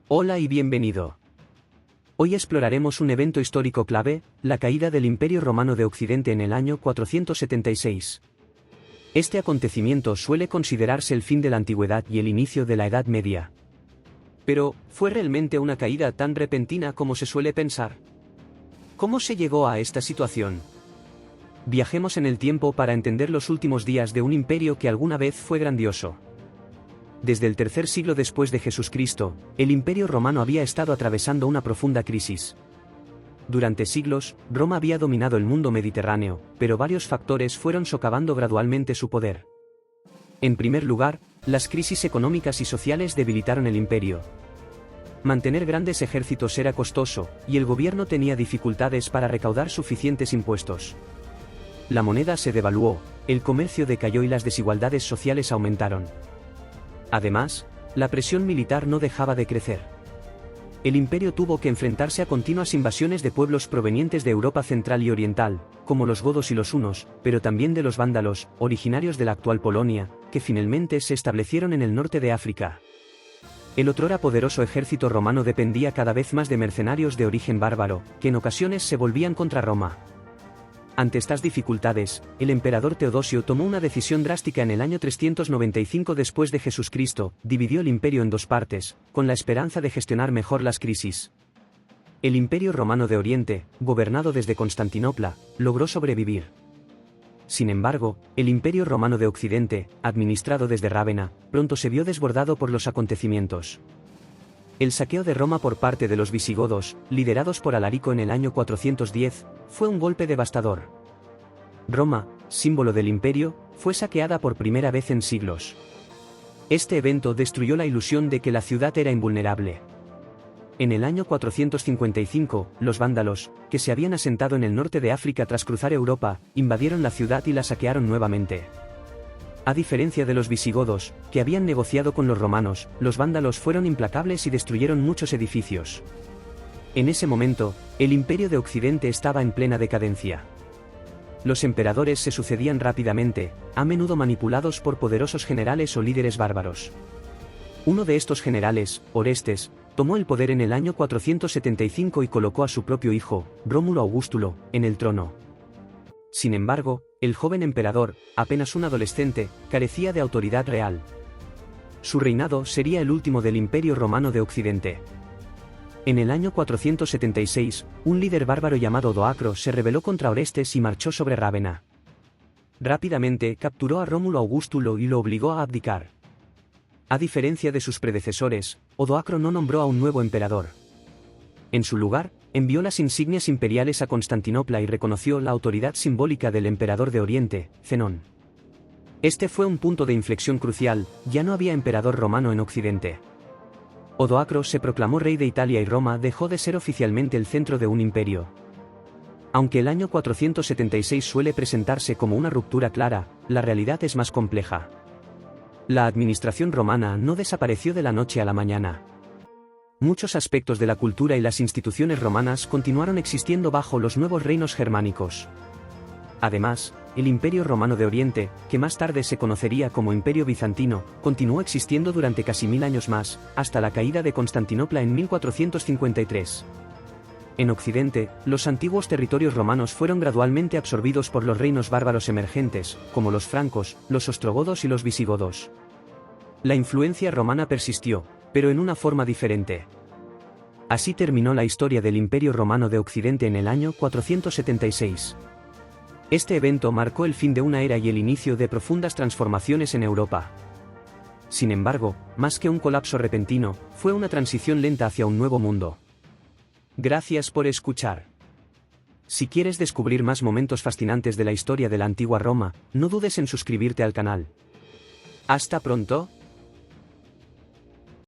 Hola y bienvenido. Hoy exploraremos un evento histórico clave, la caída del Imperio Romano de Occidente en el año 476. Este acontecimiento suele considerarse el fin de la antigüedad y el inicio de la Edad Media. Pero, ¿fue realmente una caída tan repentina como se suele pensar? ¿Cómo se llegó a esta situación? Viajemos en el tiempo para entender los últimos días de un imperio que alguna vez fue grandioso. Desde el tercer siglo después de Jesucristo, el Imperio Romano había estado atravesando una profunda crisis. Durante siglos, Roma había dominado el mundo mediterráneo, pero varios factores fueron socavando gradualmente su poder. En primer lugar, las crisis económicas y sociales debilitaron el imperio. Mantener grandes ejércitos era costoso, y el gobierno tenía dificultades para recaudar suficientes impuestos. La moneda se devaluó, el comercio decayó y las desigualdades sociales aumentaron. Además, la presión militar no dejaba de crecer. El imperio tuvo que enfrentarse a continuas invasiones de pueblos provenientes de Europa central y oriental, como los godos y los hunos, pero también de los vándalos, originarios de la actual Polonia, que finalmente se establecieron en el norte de África. El otrora poderoso ejército romano dependía cada vez más de mercenarios de origen bárbaro, que en ocasiones se volvían contra Roma. Ante estas dificultades, el emperador Teodosio tomó una decisión drástica en el año 395 después de Jesucristo, dividió el imperio en dos partes, con la esperanza de gestionar mejor las crisis. El Imperio Romano de Oriente, gobernado desde Constantinopla, logró sobrevivir. Sin embargo, el Imperio Romano de Occidente, administrado desde Rávena, pronto se vio desbordado por los acontecimientos. El saqueo de Roma por parte de los visigodos, liderados por Alarico en el año 410, fue un golpe devastador. Roma, símbolo del imperio, fue saqueada por primera vez en siglos. Este evento destruyó la ilusión de que la ciudad era invulnerable. En el año 455, los vándalos, que se habían asentado en el norte de África tras cruzar Europa, invadieron la ciudad y la saquearon nuevamente. A diferencia de los visigodos, que habían negociado con los romanos, los vándalos fueron implacables y destruyeron muchos edificios. En ese momento, el Imperio de Occidente estaba en plena decadencia. Los emperadores se sucedían rápidamente, a menudo manipulados por poderosos generales o líderes bárbaros. Uno de estos generales, Orestes, tomó el poder en el año 475 y colocó a su propio hijo, Rómulo Augustulo, en el trono. Sin embargo, el joven emperador, apenas un adolescente, carecía de autoridad real. Su reinado sería el último del Imperio Romano de Occidente. En el año 476, un líder bárbaro llamado Odoacro se rebeló contra Orestes y marchó sobre Rávena. Rápidamente capturó a Rómulo Augustulo y lo obligó a abdicar. A diferencia de sus predecesores, Odoacro no nombró a un nuevo emperador. En su lugar, envió las insignias imperiales a Constantinopla y reconoció la autoridad simbólica del emperador de Oriente, Zenón. Este fue un punto de inflexión crucial, ya no había emperador romano en Occidente. Odoacro se proclamó rey de Italia y Roma dejó de ser oficialmente el centro de un imperio. Aunque el año 476 suele presentarse como una ruptura clara, la realidad es más compleja. La administración romana no desapareció de la noche a la mañana. Muchos aspectos de la cultura y las instituciones romanas continuaron existiendo bajo los nuevos reinos germánicos. Además, el Imperio Romano de Oriente, que más tarde se conocería como Imperio Bizantino, continuó existiendo durante casi 1000 años más, hasta la caída de Constantinopla en 1453. En Occidente, los antiguos territorios romanos fueron gradualmente absorbidos por los reinos bárbaros emergentes, como los francos, los ostrogodos y los visigodos. La influencia romana persistió, pero en una forma diferente. Así terminó la historia del Imperio Romano de Occidente en el año 476. Este evento marcó el fin de una era y el inicio de profundas transformaciones en Europa. Sin embargo, más que un colapso repentino, fue una transición lenta hacia un nuevo mundo. Gracias por escuchar. Si quieres descubrir más momentos fascinantes de la historia de la antigua Roma, no dudes en suscribirte al canal. ¡Hasta pronto!